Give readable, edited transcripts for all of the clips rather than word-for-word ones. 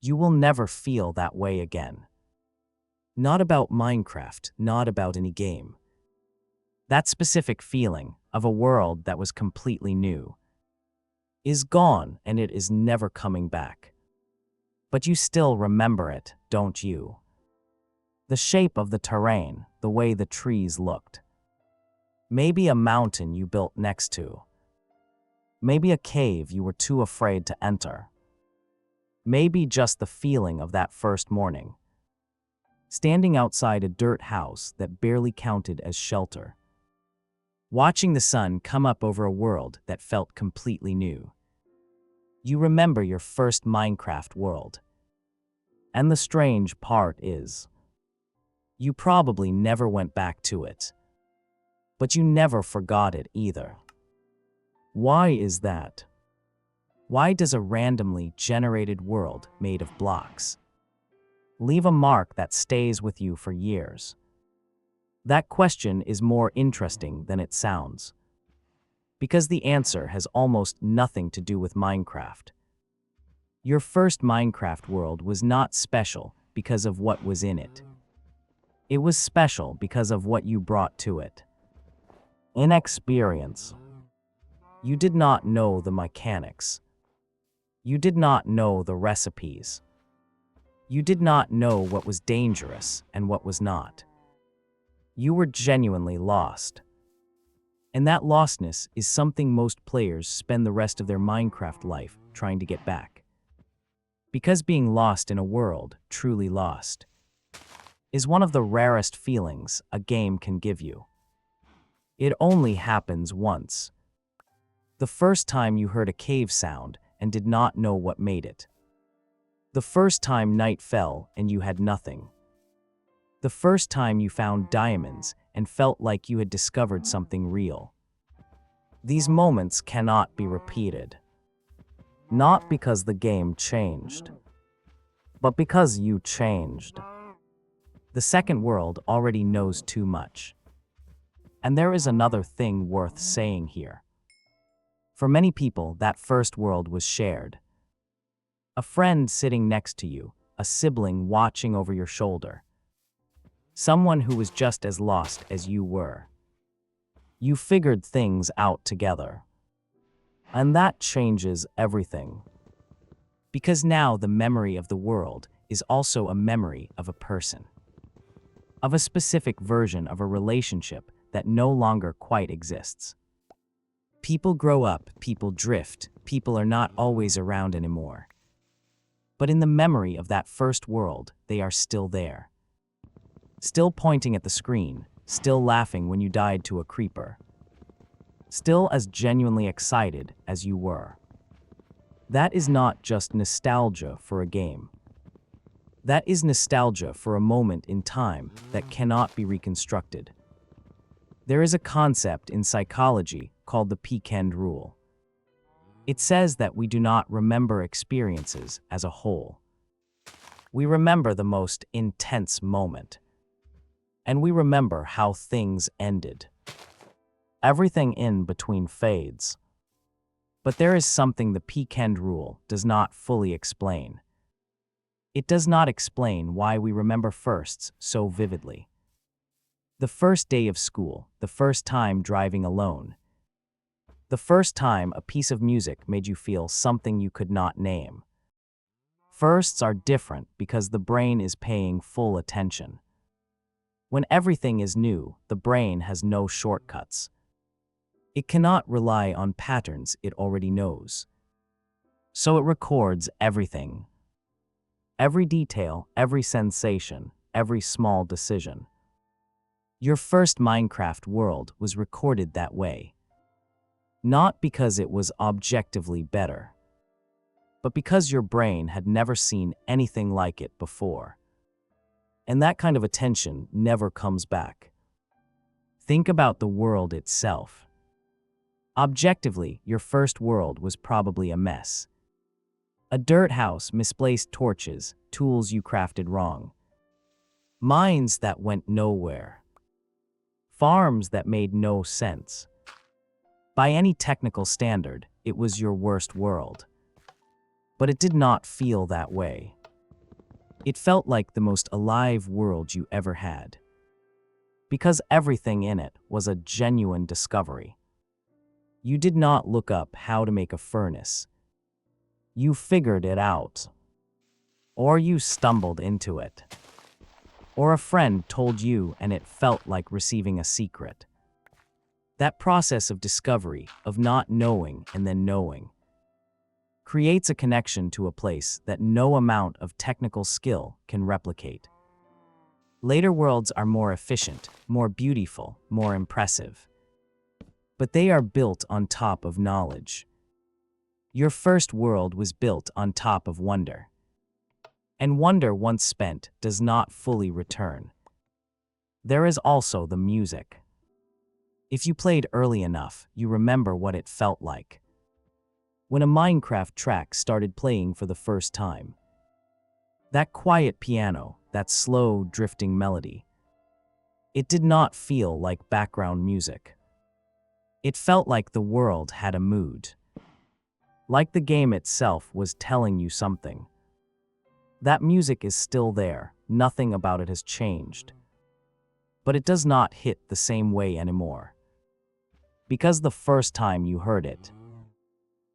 You will never feel that way again. Not about Minecraft, not about any game. That specific feeling of a world that was completely new is gone and it is never coming back. But you still remember it, don't you? The shape of the terrain, the way the trees looked. Maybe a mountain you built next to. Maybe a cave you were too afraid to enter. Maybe just the feeling of that first morning, standing outside a dirt house that barely counted as shelter, watching the sun come up over a world that felt completely new. You remember your first Minecraft world. And the strange part is, you probably never went back to it. But you never forgot it either. Why is that? Why does a randomly generated world made of blocks leave a mark that stays with you for years? That question is more interesting than it sounds, because the answer has almost nothing to do with Minecraft. Your first Minecraft world was not special because of what was in it. It was special because of what you brought to it. Inexperience. You did not know the mechanics. You did not know the recipes. You did not know what was dangerous and what was not. You were genuinely lost. And that lostness is something most players spend the rest of their Minecraft life trying to get back. Because being lost in a world, truly lost, is one of the rarest feelings a game can give you. It only happens once. The first time you heard a cave sound and did not know what made it. The first time night fell and you had nothing. The first time you found diamonds and felt like you had discovered something real. These moments cannot be repeated. Not because the game changed, but because you changed. The second world already knows too much. And there is another thing worth saying here. For many people, that first world was shared. A friend sitting next to you, a sibling watching over your shoulder. Someone who was just as lost as you were. You figured things out together. And that changes everything. Because now the memory of the world is also a memory of a person. Of a specific version of a relationship that no longer quite exists. People grow up, people drift, people are not always around anymore. But in the memory of that first world, they are still there. Still pointing at the screen, still laughing when you died to a creeper. Still as genuinely excited as you were. That is not just nostalgia for a game. That is nostalgia for a moment in time that cannot be reconstructed. There is a concept in psychology called the Peak-End Rule. It says that we do not remember experiences as a whole. We remember the most intense moment. And we remember how things ended. Everything in between fades. But there is something the Peak-End Rule does not fully explain. It does not explain why we remember firsts so vividly. The first day of school, the first time driving alone. The first time a piece of music made you feel something you could not name. Firsts are different because the brain is paying full attention. When everything is new, the brain has no shortcuts. It cannot rely on patterns it already knows. So it records everything. Every detail, every sensation, every small decision. Your first Minecraft world was recorded that way. Not because it was objectively better, but because your brain had never seen anything like it before. And that kind of attention never comes back. Think about the world itself. Objectively, your first world was probably a mess. A dirt house, misplaced torches, tools you crafted wrong. Mines that went nowhere. Farms that made no sense. By any technical standard, it was your worst world. But it did not feel that way. It felt like the most alive world you ever had. Because everything in it was a genuine discovery. You did not look up how to make a furnace. You figured it out. Or you stumbled into it. Or a friend told you and it felt like receiving a secret. That process of discovery, of not knowing and then knowing, creates a connection to a place that no amount of technical skill can replicate. Later worlds are more efficient, more beautiful, more impressive. But they are built on top of knowledge. Your first world was built on top of wonder. And wonder once spent does not fully return. There is also the music. If you played early enough, you remember what it felt like. When a Minecraft track started playing for the first time. That quiet piano, that slow, drifting melody. It did not feel like background music. It felt like the world had a mood. Like the game itself was telling you something. That music is still there, nothing about it has changed. But it does not hit the same way anymore. Because the first time you heard it,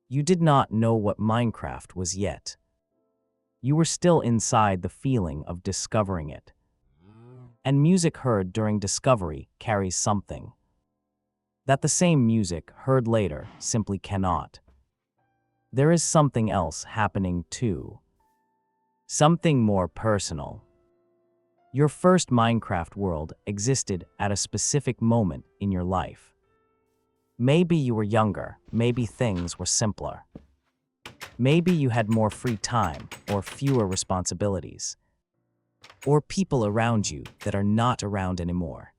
you did not know what Minecraft was yet. You were still inside the feeling of discovering it. And music heard during discovery carries something that the same music heard later simply cannot. There is something else happening too. Something more personal. Your first Minecraft world existed at a specific moment in your life. Maybe you were younger, maybe things were simpler. Maybe you had more free time or fewer responsibilities. Or people around you that are not around anymore.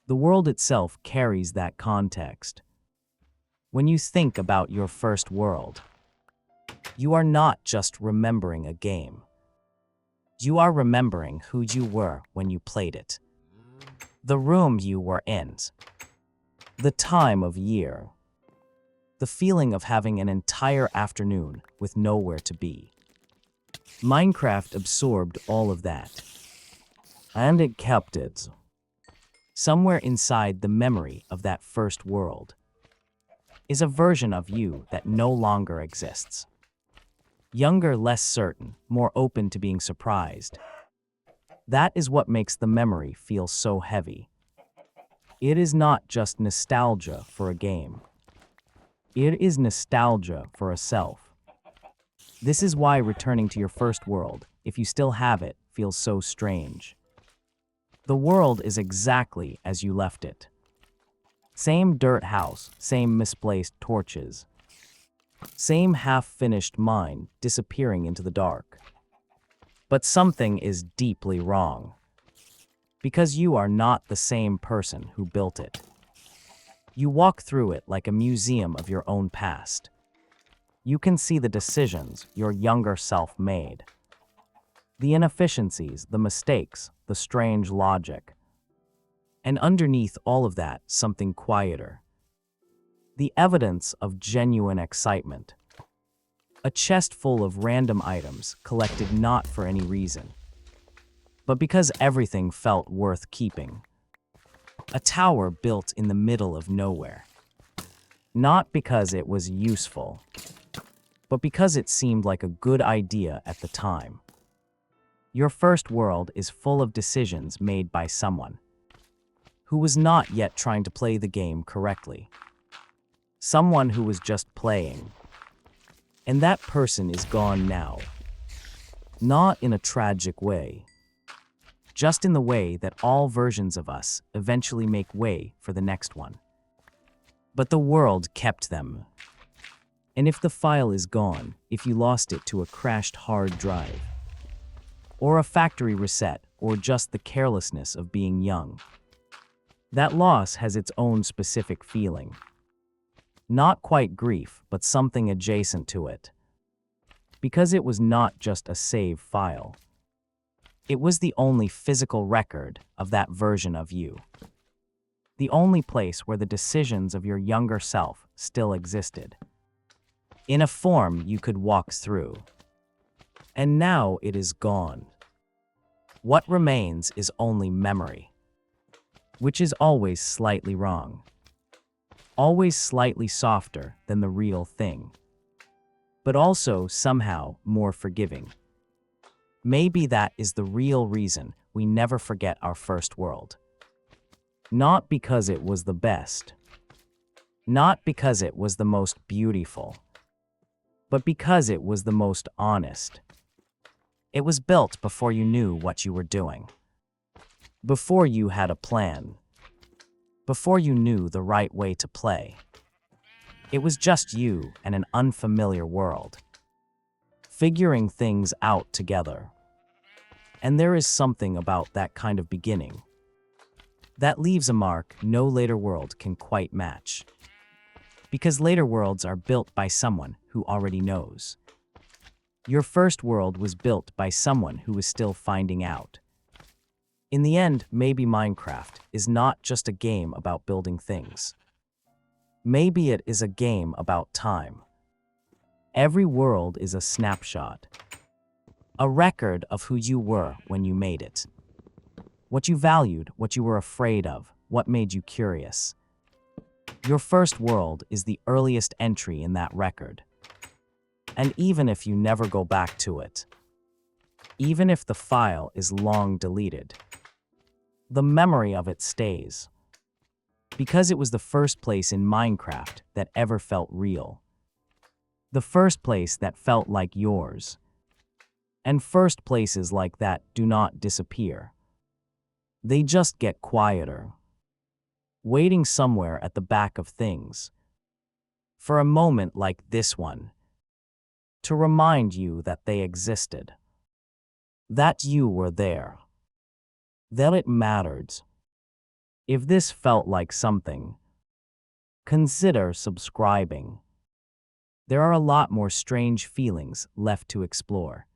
The world itself carries that context. When you think about your first world, you are not just remembering a game. You are remembering who you were when you played it. The room you were in. The time of year. The feeling of having an entire afternoon with nowhere to be. Minecraft absorbed all of that. And it kept it. Somewhere inside the memory of that first world is a version of you that no longer exists. Younger, less certain, more open to being surprised. That is what makes the memory feel so heavy. It is not just nostalgia for a game. It is nostalgia for a self. This is why returning to your first world, if you still have it, feels so strange. The world is exactly as you left it. Same dirt house, same misplaced torches. Same half-finished mine disappearing into the dark. But something is deeply wrong. Because you are not the same person who built it. You walk through it like a museum of your own past. You can see the decisions your younger self made. The inefficiencies, the mistakes, the strange logic. And underneath all of that, something quieter. The evidence of genuine excitement. A chest full of random items collected not for any reason, but because everything felt worth keeping. A tower built in the middle of nowhere. Not because it was useful, but because it seemed like a good idea at the time. Your first world is full of decisions made by someone who was not yet trying to play the game correctly. Someone who was just playing. And that person is gone now. Not in a tragic way. Just in the way that all versions of us eventually make way for the next one. But the world kept them. And if the file is gone, if you lost it to a crashed hard drive, or a factory reset, or just the carelessness of being young, that loss has its own specific feeling. Not quite grief, but something adjacent to it. Because it was not just a save file. It was the only physical record of that version of you. The only place where the decisions of your younger self still existed. In a form you could walk through. And now it is gone. What remains is only memory, which is always slightly wrong, always slightly softer than the real thing, but also somehow more forgiving. Maybe that is the real reason we never forget our first world. Not because it was the best, not because it was the most beautiful, but because it was the most honest. It was built before you knew what you were doing, before you had a plan, before you knew the right way to play. It was just you and an unfamiliar world, figuring things out together. And there is something about that kind of beginning that leaves a mark no later world can quite match. Because later worlds are built by someone who already knows. Your first world was built by someone who was still finding out. In the end, maybe Minecraft is not just a game about building things. Maybe it is a game about time. Every world is a snapshot, a record of who you were when you made it. What you valued, what you were afraid of, what made you curious. Your first world is the earliest entry in that record. And even if you never go back to it, even if the file is long deleted, the memory of it stays. Because it was the first place in Minecraft that ever felt real. The first place that felt like yours. And first places like that do not disappear. They just get quieter, waiting somewhere at the back of things, for a moment like this one, to remind you that they existed, that you were there, that it mattered. If this felt like something, consider subscribing. There are a lot more strange feelings left to explore.